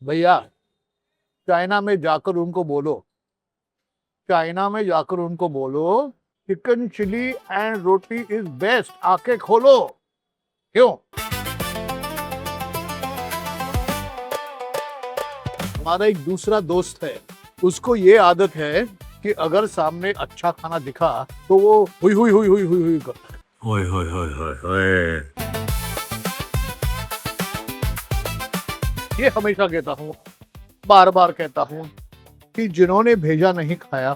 भैया, चाइना में जाकर उनको बोलो, चाइना में जाकर उनको बोलो chicken chilli and roti is best, आंखें खोलो। क्यों? हमारा एक दूसरा दोस्त है, उसको ये आदत है कि अगर सामने अच्छा खाना दिखा तो वो हुई हुई हुई हुई हुई हुई करता है। होय होय होय होय होय। ये हमेशा कहता हूँ, बार बार कहता हूँ कि जिन्होंने भेजा नहीं खाया,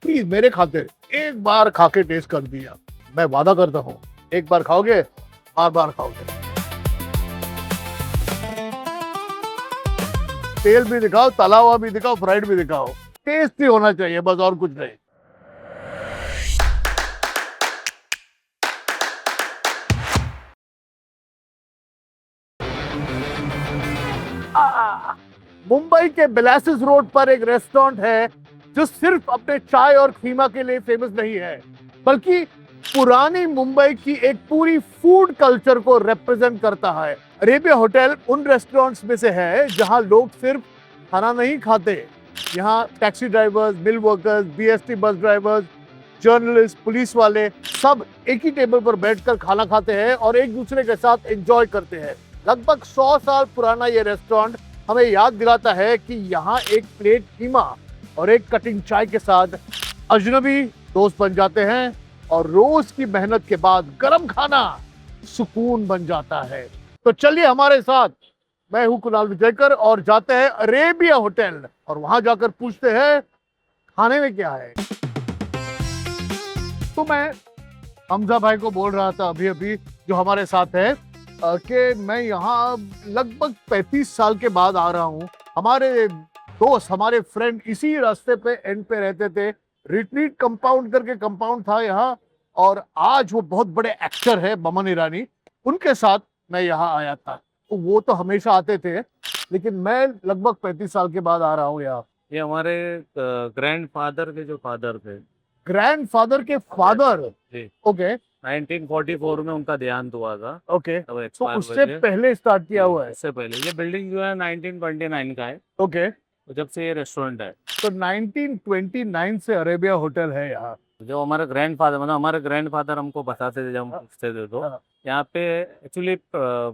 प्लीज मेरे खातिर एक बार खा के टेस्ट कर दिया। मैं वादा करता हूँ, एक बार खाओगे बार बार खाओगे। तेल भी दिखाओ, तला हुआ भी दिखाओ, फ्राइड भी दिखाओ, टेस्टी होना चाहिए, बस और कुछ नहीं। मुंबई के बेलासिस रोड पर एक रेस्टोरेंट है जो सिर्फ अपने चाय और खीमा के लिए फेमस नहीं है, बल्कि पुरानी मुंबई की एक पूरी फूड कल्चर को रिप्रेजेंट करता है। अरेबिया होटल उन रेस्टोरेंट्स में से है जहां लोग सिर्फ खाना नहीं खाते। यहाँ टैक्सी ड्राइवर्स, मिल workers, BST bus drivers, journalist, police वाले सब एक ही टेबल पर बैठकर खाना खाते हैं और एक दूसरे के साथ एंजॉय करते हैं। लगभग 100 साल पुराना ये रेस्टोरेंट हमें याद दिलाता है कि यहाँ एक प्लेट कीमा और एक कटिंग चाय के साथ अजनबी दोस्त बन जाते हैं और रोज की मेहनत के बाद गरम खाना सुकून बन जाता है। तो चलिए हमारे साथ, मैं हूं कुणाल विजयकर और जाते हैं अरेबिया होटल और वहां जाकर पूछते हैं खाने में क्या है। तो मैं हमजा भाई को बोल रहा था अभी अभी, जो हमारे साथ है, कि मैं यहाँ लगभग 35 साल के बाद आ रहा हूँ। हमारे दोस्त, हमारे फ्रेंड इसी रास्ते पे एंड पे रहते थे। रिट्रीट कंपाउंड करके कंपाउंड था यहाँ, और आज वो बहुत बड़े एक्टर है बमन ईरानी, उनके साथ मैं यहाँ आया था। तो वो तो हमेशा आते थे, लेकिन मैं लगभग 35 साल के बाद आ रहा हूँ यहाँ। ये हमारे ग्रैंडफादर के जो फादर थे। ग्रैंडफादर के फादर? जी। ओके 1944 में उनका देहांत हुआ था। ओके, तब तो एक्सपायर उससे हुए थे। पहले स्टार्ट किया हुआ है? इससे पहले ये बिल्डिंग जो है 1929 का है। ओके, तो जब से ये रेस्टोरेंट है। तो 1929 से अरेबिया होटल है यहाँ। जो हमारे ग्रैंडफादर, मतलब हमारे ग्रैंडफादर हमको बताते थे जब हम पूछते थे, तो हाँ। यहाँ पे एक्चुअली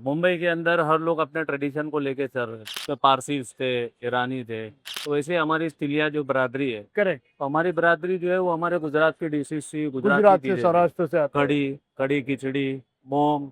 मुंबई के अंदर हर लोग अपने ट्रेडिशन को लेके चल रहे थे। तो पारसीज थे, ईरानी थे, तो वैसे हमारी तिलिया जो बरादरी है, करेक्ट, तो हमारी बरादरी जो है वो हमारे गुजरात की डिशेज थी, गुजरात गुजराती से, चीजें थी। सौराष्ट्र से आते हैं। कढ़ी, कढ़ी खिचड़ी, मूंग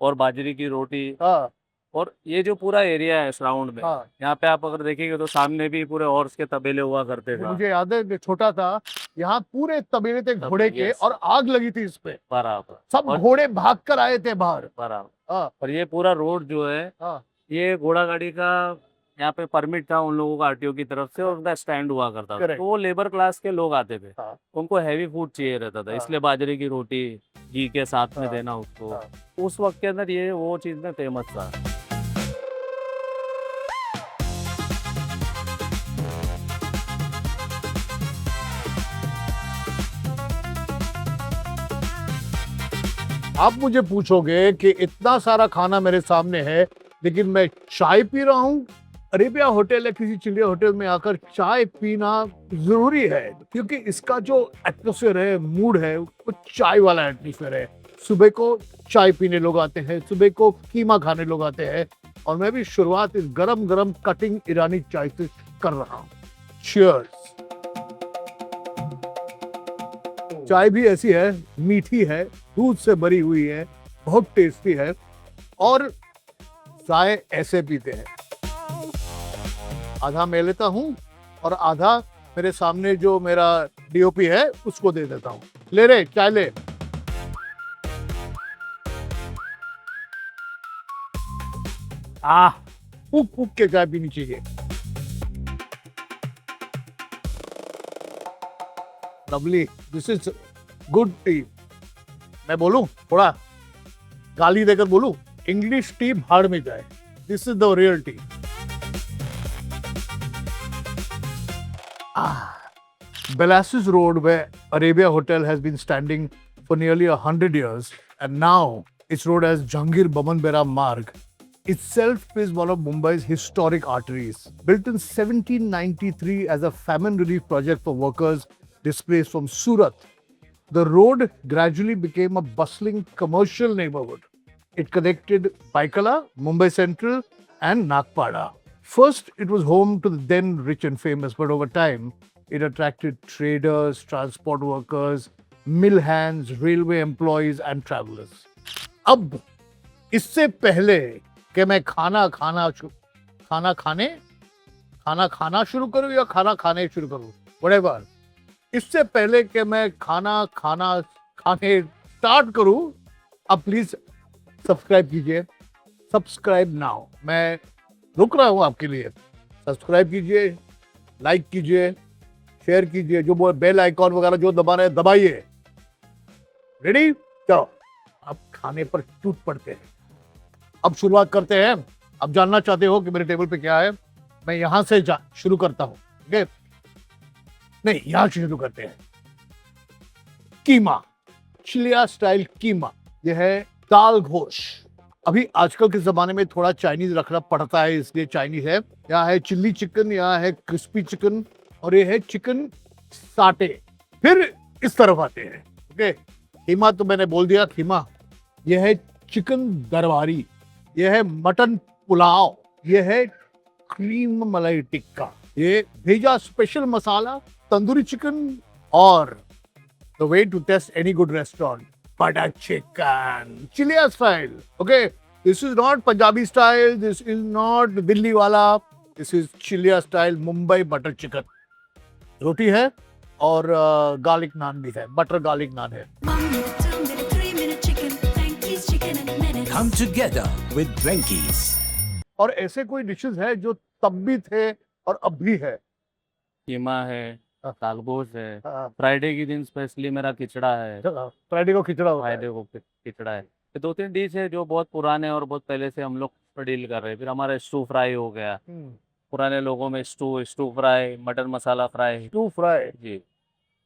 और बाजरे की रोटी। हाँ और ये जो पूरा एरिया है सराउंड में, हाँ, यहाँ पे आप अगर देखेंगे तो सामने भी पूरे हॉर्स के तबेले हुआ करते थे। मुझे याद है कि छोटा था, यहाँ पूरे तबेले थे घोड़े के, यस। और आग लगी थी इस पे, बराबर। सब और घोड़े भाग कर आए थे बाहर। बराबर। हाँ और ये पूरा रोड जो है, हाँ, ये घोड़ा गाड़ी का यहाँ पे परमिट था उन लोगों का आरटीओ की तरफ से, और उनका स्टैंड हुआ करता था। Correct. तो वो लेबर क्लास के लोग आते थे, हाँ। उनको हैवी फूड चाहिए रहता था, हाँ। इसलिए बाजरे की रोटी घी के साथ में हाँ। देना उसको। हाँ। उस वक्त के अंदर ये वो चीज में फेमस था। आप मुझे पूछोगे कि इतना सारा खाना मेरे सामने है, लेकिन मैं चाय पी रहा हूँ। अरेबिया होटल या किसी चिड़िया होटल में आकर चाय पीना जरूरी है, क्योंकि इसका जो एटमोसफियर है, मूड है, वो चाय वाला एटमोसफियर है। सुबह को चाय पीने लोग आते हैं, सुबह को कीमा खाने लोग आते हैं, और मैं भी शुरुआत इस गरम गरम कटिंग ईरानी चाय से कर रहा हूँ। Cheers! चाय भी ऐसी है, मीठी है, दूध से भरी हुई है, बहुत टेस्टी है, और चाय ऐसे पीते हैं। आधा मैं लेता हूं और आधा मेरे सामने जो मेरा डीओपी है उसको दे देता हूं। ले रे, चाय ले। फूक फूक के चाय पीनी चाहिए। Lovely, this is good T. मैं बोलूं, थोड़ा गाली देकर बोलूं, इंग्लिश टी भाड़ में जाए, this is the real T. Belassus Road, where Arabia Hotel has been standing for nearly 100 years, and now it's known as Jahangir Baman Bera Marg. itself is one of Mumbai's historic arteries. Built in 1793 as a famine relief project for workers displaced from Surat, the road gradually became a bustling commercial neighborhood. It connected Baikala, Mumbai Central, and Nagpada. First, it was home to the then rich and famous, but over time, it attracted traders, transport workers, mill hands, railway employees, and travelers. अब इससे पहले कि मैं खाना खाना शुरू करूं या खाना खाने शुरू करूं, whatever, इससे पहले कि मैं खाने स्टार्ट करूं, अब प्लीज सब्सक्राइब कीजिए, सब्सक्राइब नाउ। मैं रुक रहा हूं आपके लिए। सब्सक्राइब कीजिए, लाइक कीजिए, शेयर कीजिए, जो बेल आइकॉन वगैरह जो दबाना है दबाइए। रेडी? चलो अब खाने पर टूट पड़ते हैं। अब शुरुआत करते हैं। अब जानना चाहते हो कि मेरे टेबल पे क्या है, मैं यहां से शुरू करता हूं। ठीक है? नहीं, यहां से शुरू करते हैं। कीमा, चिलिया स्टाइल कीमा। यह है दाल घोष। अभी आजकल के जमाने में थोड़ा चाइनीज रखना पड़ता है, इसलिए चाइनीज है। यहाँ है चिल्ली चिकन, यहाँ है क्रिस्पी चिकन, और ये है चिकन साटे। फिर इस तरफ आते हैं। ओके, कीमा तो मैंने बोल दिया, कीमा। यह है चिकन दरबारी, यह है मटन पुलाव, यह है क्रीम मलाई टिक्का, ये भेजा स्पेशल मसाला, तंदूरी चिकन, और the way to test any good restaurant, butter chicken, Chilia style. Okay, this is not Punjabi style, this is not Delhi wala, this is Chilia style Mumbai butter chicken. रोटी है और garlic नान भी है, butter garlic नान है। 1 minute, 2 minute, 3 minute chicken, Frankie's chicken in a minute. Come together with Venky's. और ऐसे कोई dishes है जो तब भी थे और अब भी है। कीमा है, दालगोश है, हाँ, फ्राइडे के दिन स्पेशली मेरा खिचड़ा है। फ्राइडे को खिचड़ा होता है। फ्राइडे को खिचड़ा है। ये 2-3 डिश है जो बहुत पुराने और बहुत पहले से हम लोग डील कर रहे हैं। फिर हमारा स्टू फ्राई हो गया। पुराने लोगों में stew fry, mutton masala fry, टू फ्राई। जी,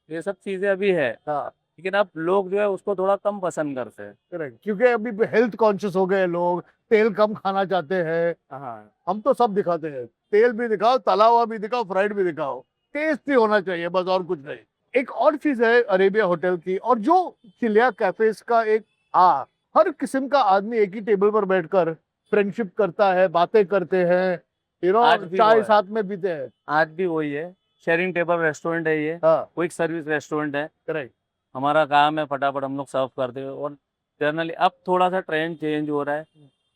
ये सब चीजें अभी है। हाँ, लेकिन अब लोग जो है उसको थोड़ा कम पसंद करते हैं। करेक्ट, क्योंकि अभी हेल्थ कॉन्शियस हो गए लोग, तेल कम खाना चाहते हैं। हाँ, हम तो सब दिखाते हैं, तेल भी दिखाओ, तला हुआ भी दिखाओ, फ्राइड भी दिखाओ, टेस्टी होना चाहिए, बस और कुछ नहीं। एक और चीज है अरेबिया होटल की, और जो चिलिया कैफेज का एक हर किस्म का आदमी एक ही टेबल पर बैठकर फ्रेंडशिप करता है, बातें करते हैं, आज भी चाय वो है। साथ में पीते हैं। आज भी वही है। शेयरिंग टेबल रेस्टोरेंट है ये, हाँ, क्विक सर्विस रेस्टोरेंट है। करेक्ट। हमारा काम है फटाफट हम लोग सर्व करते हैं। और जनरली अब थोड़ा सा ट्रेंड चेंज हो रहा है,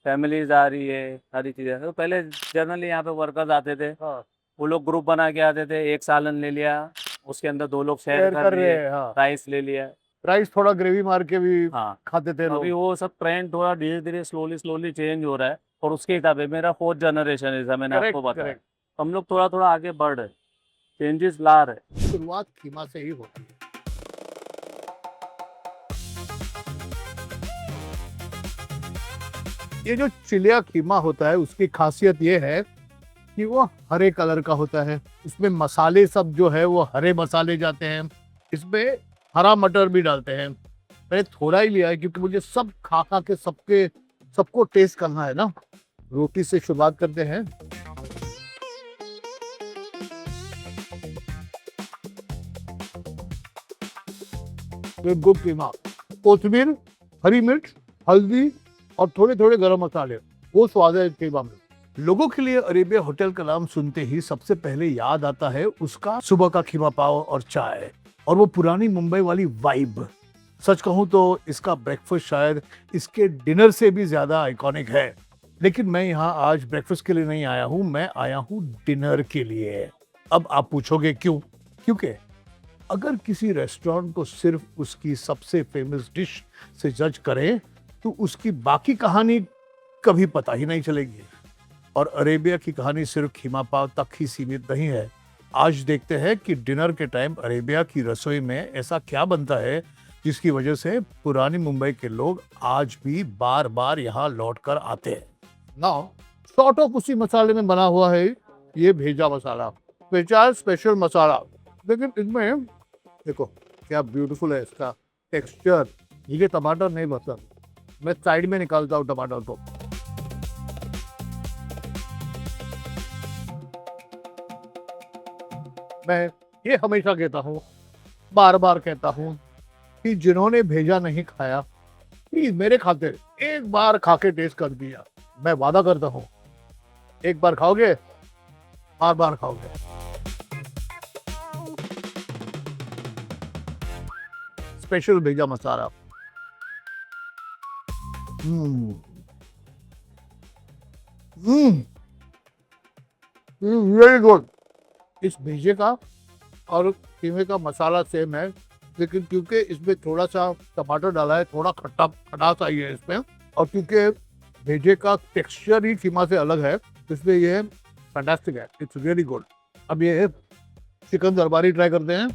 फैमिलीज आ रही है, सारी चीजें। तो पहले जनरली यहाँ पे वर्कर्स आते थे, हाँ, वो लोग ग्रुप बना के आते थे, एक सालन ले लिया, उसके अंदर 2 लोग शेयर शेयर कर कर रहे लिए, हैं। हाँ, राइस ले लिया। राइस थोड़ा ग्रेवी मार के भी हाँ, खाते थे अभी लोग। वो सब ट्रेंड थोड़ा धीरे धीरे स्लोली चेंज हो रहा है। और उसके हिसाब से मेरा 4th जनरेशन है, जैसा मैंने Correct, आपको बताया। correct. हम लोग थोड़ा थोड़ा आगे बढ़ रहे, चेंजेस ला रहे। शुरुआत कीमा से ही होती है। ये जो चिलिया कीमा होता है उसकी खासियत ये है कि वो हरे कलर का होता है। इसमें मसाले सब जो है वो हरे मसाले जाते हैं, इसमें हरा मटर भी डालते हैं। मैंने थोड़ा ही लिया है क्योंकि मुझे सब खा के सबको टेस्ट करना है ना। रोटी से शुरुआत करते हैं। गुड कीमा, कोथिमीर, हरी मिर्च, हल्दी और थोड़े थोड़े गरम मसाले, वो स्वाद है कीमा में। लोगों के लिए अरेबिया होटल का नाम सुनते ही सबसे पहले याद आता है उसका सुबह का कीमा पाव और चाय, और वो पुरानी मुंबई वाली वाइब। सच कहूं तो इसका ब्रेकफास्ट शायद इसके डिनर से भी ज्यादा आइकॉनिक है। लेकिन मैं यहाँ आज ब्रेकफास्ट के लिए नहीं आया हूँ, मैं आया हूँ डिनर के लिए। अब आप पूछोगे क्यों? क्योंकि अगर किसी रेस्टोरेंट को सिर्फ उसकी सबसे फेमस डिश से जज करें तो उसकी बाकी कहानी कभी पता ही नहीं चलेगी। और अरेबिया की कहानी सिर्फ कीमा पाव तक ही सीमित नहीं है। आज देखते हैं कि डिनर के टाइम अरेबिया की रसोई में ऐसा क्या बनता है जिसकी वजह से पुरानी मुंबई के लोग आज भी बार बार यहाँ लौट कर आते हैं। नाउ सॉर्ट ऑफ उसी मसाले में बना हुआ है ये भेजा मसाला, भेजा स्पेशल मसाला। लेकिन इसमें देखो क्या ब्यूटीफुल है इसका टेक्सचर। ये टमाटर नहीं पसंद, मैं साइड में निकालता हूँ टमाटर को। मैं ये हमेशा कहता हूँ, बार बार कहता हूँ कि जिन्होंने भेजा नहीं खाया, प्लीज मेरे खातिर एक बार खा के टेस्ट कर दिया। मैं वादा करता हूँ, एक बार खाओगे, बार बार खाओगे। स्पेशल भेजा मसाला। Very good. इस भेजे का और कीमे का मसाला सेम है, लेकिन क्योंकि इसमें थोड़ा सा टमाटर डाला है, थोड़ा खट्टा खटास आई है इसमें, और क्योंकि भेजे का टेक्सचर ही कीमा से अलग है, इसलिए ये फैंटास्टिक है। It's really good. अब ये चिकन दरबारी ट्राई करते हैं।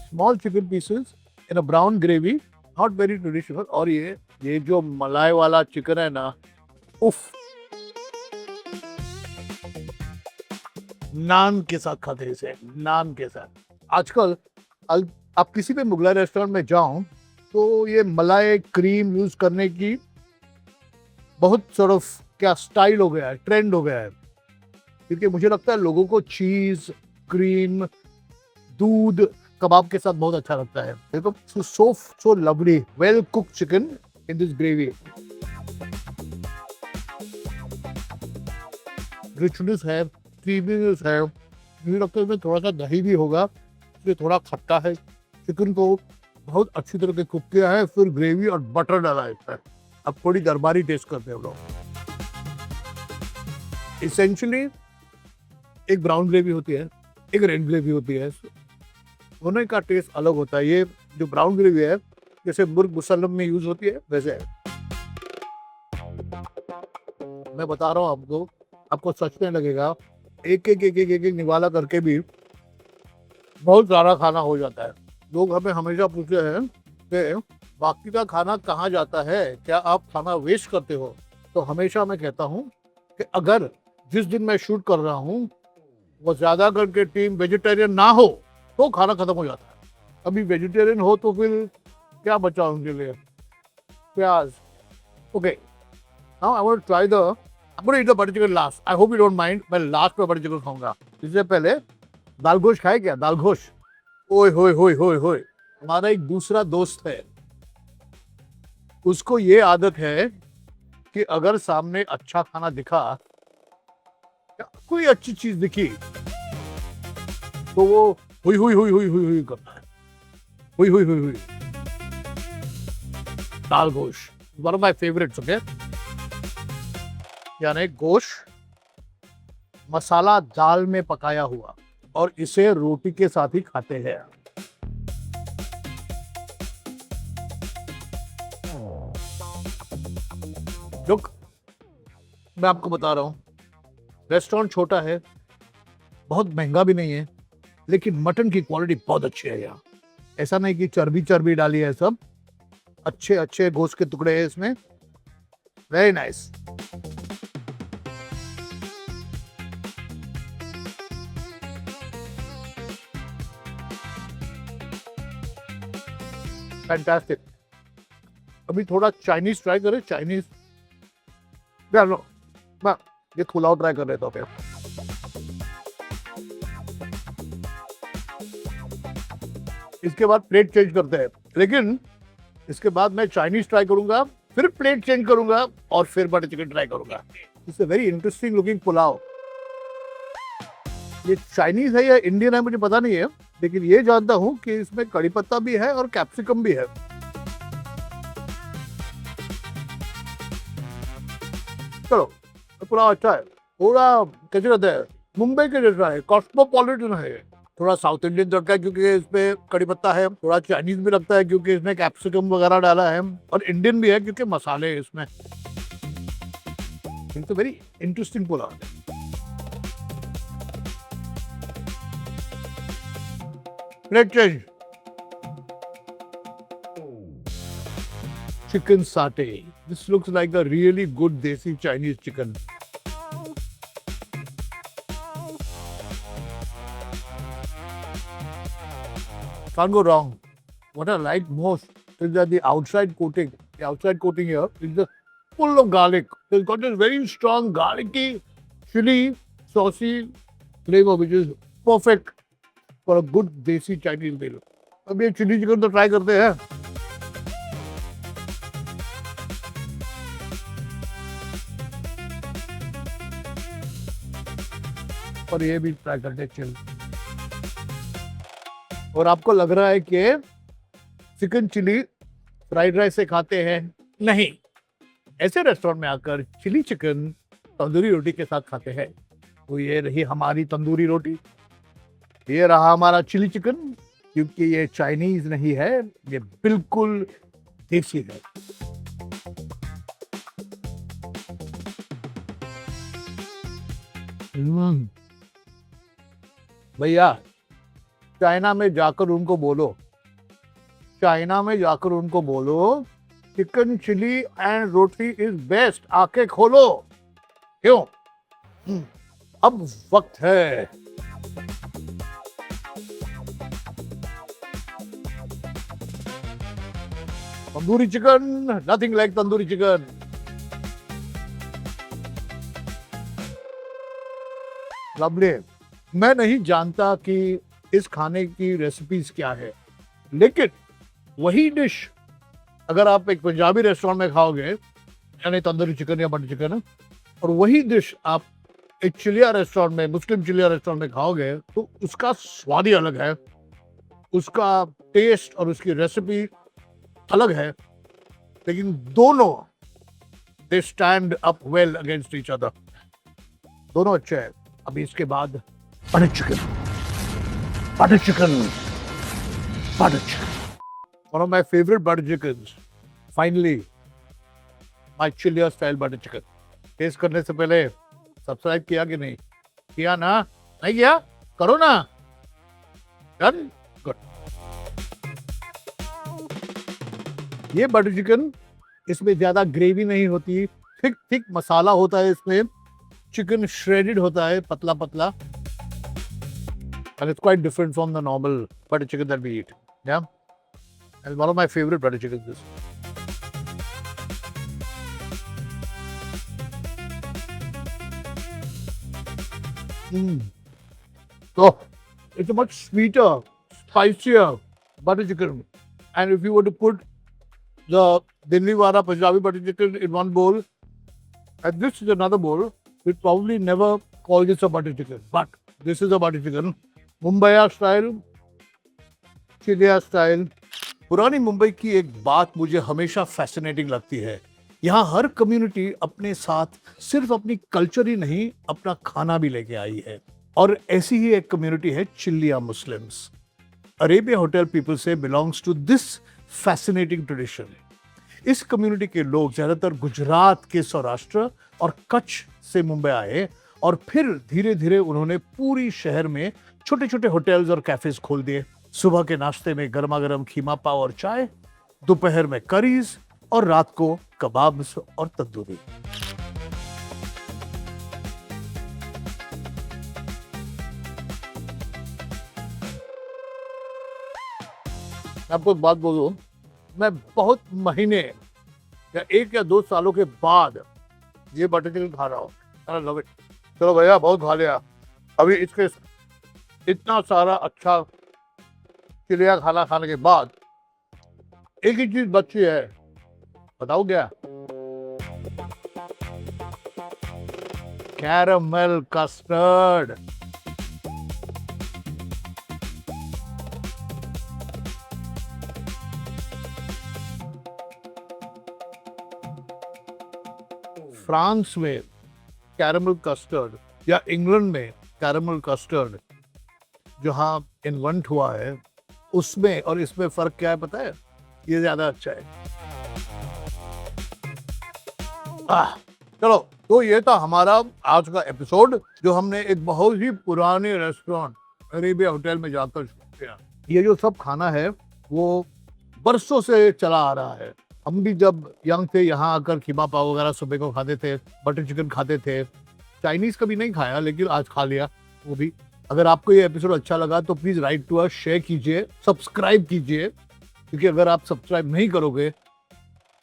Small chicken pieces in a brown gravy, not very traditional. और ये जो मलाई वाला चिकन है ना, उफ, नान के साथ खाते हैं इसे, नान के साथ। आजकल आप किसी भी मुगलाई रेस्टोरेंट में जाओ तो ये मलाई क्रीम यूज करने की बहुत सॉर्ट ऑफ क्या स्टाइल हो गया है, ट्रेंड हो गया है, क्योंकि मुझे लगता है लोगों को चीज, क्रीम, दूध कबाब के साथ बहुत अच्छा लगता है। देखो, so lovely, well cooked chicken in this gravy. Richness है, क्रीमीनेस है। मुझे लगता है इसमें थोड़ा सा दही भी होगा, इसलिए थोड़ा खट्टा है। चिकन को बहुत अच्छी तरह से कुक किया है, फिर ग्रेवी और बटर डाला है इसमें। अब थोड़ी दरबारी टेस्ट करते हैं हम लोग। इसेंशियली एक ब्राउन ग्रेवी होती है, एक रेड ग्रेवी होती है, दोनों का टेस्ट अलग होता है। ये जो ब्राउन ग्रेवी है, जैसे मुर्ग मुसल्लम में यूज होती है, वैसे है। मैं बता रहा हूँ आपको सच में लगेगा, एक निवाला करके भी बहुत सारा खाना हो जाता है। लोग हमें हमेशा पूछते हैं कि बाकी का खाना कहाँ जाता है, क्या आप खाना वेस्ट करते हो? तो हमेशा मैं कहता हूँ कि अगर जिस दिन मैं शूट कर रहा हूँ वो ज़्यादा करके टीम वेजिटेरियन ना हो तो खाना खत्म हो जाता है। अभी वेजिटेरियन हो तो फिर क्या बचा उनके लिए? प्याज। Okay, now I want to try the, I'm going to eat the butter chicken last. I hope you don't mind. मैं लास्ट में बटर चिकन खाऊंगा। इससे पहले दाल गोश खाए क्या? दाल गोश। ओए होए होए होए होए। हमारा एक दूसरा दोस्त है, उसको ये आदत है कि अगर सामने अच्छा खाना दिखा, कोई अच्छी चीज दिखी, तो वो हुई हुई हुई हुई हुई हुई करता है। हुई हुई हुई हुई। दाल गोश, one of my favourites. Okay, यानी गोश्त मसाला दाल में पकाया हुआ, और इसे रोटी के साथ ही खाते हैं। लुक, मैं आपको बता रहा हूं, रेस्टोरेंट छोटा है, बहुत महंगा भी नहीं है, लेकिन मटन की क्वालिटी बहुत अच्छी है यहाँ। ऐसा नहीं कि चर्बी चर्बी डाली है, सब अच्छे अच्छे गोश्त के टुकड़े हैं इसमें। Very nice. फैंटास्टिक। अभी थोड़ा चाइनीज ट्राई करें। चाइनीज ये पुलाव ट्राई कर रहे थे। इसके बाद प्लेट चेंज करते हैं, लेकिन इसके बाद मैं चाइनीज ट्राई करूंगा, फिर प्लेट चेंज करूंगा, और फिर बटर चिकन ट्राई करूंगा। It's a very interesting looking pulao. ये चाइनीज है या इंडियन है मुझे पता नहीं है, लेकिन ये जानता हूं कि इसमें कड़ी पत्ता भी है और कैप्सिकम भी है। चलो, पुलाव अच्छा है, थोड़ा कैसे रहता है, मुंबई के जैसा है, कॉस्मोपॉलिटन है। थोड़ा साउथ इंडियन तड़का है क्योंकि इसमें कड़ी पत्ता है, थोड़ा चाइनीज भी लगता है क्योंकि इसमें कैप्सिकम वगैरह डाला है, और इंडियन भी है क्योंकि मसाले है इसमें। It's a very interesting pulao. Plate change. Chicken satay. This looks like a really good desi Chinese chicken. Can't go wrong. What I like most is that the outside coating here is the full of garlic. It's got this very strong garlicky, chili, saucy flavor, which is perfect for a good desi Chinese meal. अब ये chilli chicken तो try करते हैं. और ये भी try करते हैं चिल. और आपको लग रहा है कि चिकन चिली फ्राइड राइस से खाते हैं? नहीं, ऐसे रेस्टोरेंट में आकर चिली चिकन तंदूरी रोटी के साथ खाते हैं. तो ये रही हमारी तंदूरी रोटी, ये रहा हमारा चिली चिकन, क्योंकि ये चाइनीज नहीं है, ये बिल्कुल देसी है. भैया, चाइना में जाकर उनको बोलो, chicken chilli and roti is best. आके खोलो. क्यों? अब वक्त है. Tandoori chicken, nothing like tandoori chicken. Lovely. मैं नहीं जानता कि इस खाने की रेसिपीज क्या है, लेकिन वही डिश अगर आप एक पंजाबी रेस्टोरेंट में खाओगे, यानी तंदूरी चिकन या बटर चिकन, और वही डिश आप एक चिलिया रेस्टोरेंट में, मुस्लिम चिलिया रेस्टोरेंट में खाओगे, तो उसका स्वाद ही अलग है, उसका टेस्ट और उसकी रेसिपी अलग है. लेकिन दोनों they stand up well against each other. दोनों अच्छे हैं. अभी इसके बाद butter chicken. One of my favorite butter chickens. Finally, my Chilia style butter chicken. Taste करने से पहले सब्सक्राइब किया कि नहीं? किया ना? नहीं किया? करो ना. डन? गुड. ये बटर चिकन, इसमें ज्यादा ग्रेवी नहीं होती, थिक मसाला होता है इसमें. चिकन श्रेडेड होता है, पतला पतला. And it's quite different from the normal butter chicken that we eat. Yeah? And one of my favorite butter chickens is. So, it's a much sweeter, spicier butter chicken. And if you were to put the Delhi Wara Punjabi butter chicken in one bowl, and this is another bowl, we'd probably never call this a butter chicken. But this is a butter chicken. मुंबईया style, चिलिया style. पुरानी मुंबई की एक बात मुझे हमेशा fascinating लगती है. यहाँ हर कम्युनिटी अपने साथ सिर्फ अपनी कल्चर ही नहीं, अपना खाना भी लेके आई है. और ऐसी ही एक कम्युनिटी है Chilia Muslims. Arabia hotel people से belongs to this fascinating tradition. इस कम्युनिटी के लोग ज्यादातर गुजरात के सौराष्ट्र और कच्छ से मुंबई आए, और फिर धीरे धीरे उन्होंने पूरी शहर में छोटे छोटे होटल्स और कैफेज खोल दिए. सुबह के नाश्ते में गर्मा गर्म खीमा पाव और चाय, दोपहर में करीज, और रात को कबाब्स और तंदूरी. आपको एक बात बोलूं, मैं बहुत महीने या 1 या 2 सालों के बाद ये बटर चिकन खा रहा हूँ. I love it. चलो भैया, बहुत खा लिया. अभी इसके इतना सारा अच्छा चिलिया खाना खाने के बाद एक ही चीज बची है. बताओ क्या? Caramel custard. फ्रांस में कैरमल कस्टर्ड या इंग्लैंड में कैरमल कस्टर्ड जहां इन्वेंट हुआ है, उसमें और इसमें फर्क क्या है पता है? ये ज्यादा अच्छा है. चलो, तो ये था हमारा आज का एपिसोड, जो हमने एक बहुत ही पुराने रेस्टोरेंट अरेबिया होटल में जाकर किया. ये जो सब खाना है वो बरसों से चला आ रहा है. हम भी जब यंग थे यहाँ आकर खीमा पाव वगैरह सुबह को खाते थे, बटर चिकन खाते थे. चाइनीज कभी नहीं खाया, लेकिन आज खा लिया वो भी. अगर आपको ये एपिसोड अच्छा लगा तो please write to us, share कीजिए, सब्सक्राइब कीजिए, क्योंकि अगर आप सब्सक्राइब नहीं करोगे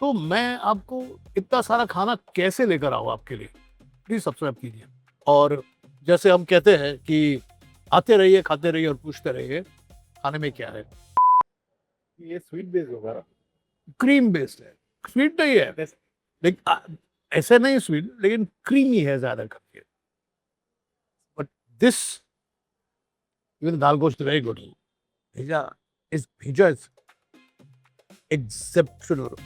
तो मैं आपको इतना सारा खाना कैसे लेकर आऊँ आपके लिए? प्लीज सब्सक्राइब कीजिए। और जैसे हम कहते हैं कि आते रहिए, खाते रहिए और पूछते रहिए खाने में क्या है। ये स्वीट बेस होगा। क्रीम बेस्ड है, स्वीट नहीं है लेकिन ऐसे नहीं स्वीट, लेकिन क्रीमी है ज्यादा करके। बट दिस इवन दाल गोश्त वेरी गुड। भेजा इज एक्सेप्शनल।